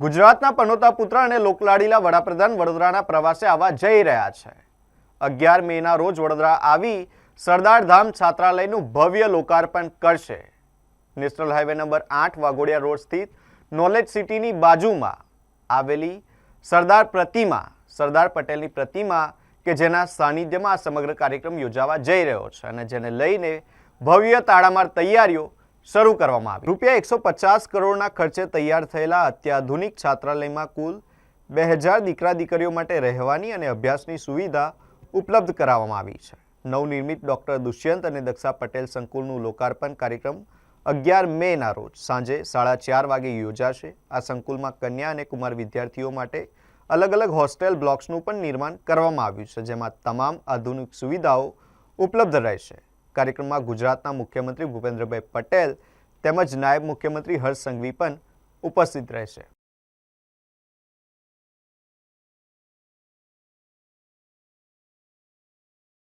ગુજરાતના પનોતા પુત્ર અને લોકલાડીલા વડાપ્રધાન વડોદરાના પ્રવાસે આવવા જઈ રહ્યા છે। 11 મેના રોજ વડોદરા આવી સરદાર ધામ છાત્રાલયનું ભવ્ય લોકાર્પણ કરશે। National highway number 8 Waghodia road સ્થિત નોલેજ સિટીની બાજુમાં આવેલી સરદાર પટેલની પ્રતિમા કે જેના સાનિધ્યમાં આ સમગ્ર કાર્યક્રમ યોજાવા જઈ રહ્યો છે અને જેને લઈને ભવ્ય તાડામાર તૈયારીઓ શરૂ કરવામાં આવી। રૂપિયા 150 કરોડના ખર્ચે તૈયાર થયેલા અત્યાધુનિક છાત્રાલયમાં કુલ 2000 દીકરા દીકરીઓ માટે રહેવાની અને અભ્યાસની સુવિધા ઉપલબ્ધ કરાવવામાં આવી છે। નવનિર્મિત ડોક્ટર દુષ્યંત અને દક્ષા પટેલ સંકુલનું લોકાર્પણ કાર્યક્રમ 11 મેના રોજ સાંજે 4:30 વાગે યોજાશે। આ સંકુલમાં કન્યા અને કુમાર વિદ્યાર્થીઓ માટે અલગ અલગ હોસ્ટેલ બ્લોક્સનું પણ નિર્માણ કરવામાં આવ્યું છે, જેમાં તમામ આધુનિક સુવિધાઓ ઉપલબ્ધ રહેશે। કાર્યક્રમમાં ગુજરાતના મુખ્યમંત્રી ભૂપેન્દ્રભાઈ પટેલ તેમજ નાયબ મુખ્યમંત્રી હર્ષ સંઘવી પણ ઉપસ્થિત રહેશે।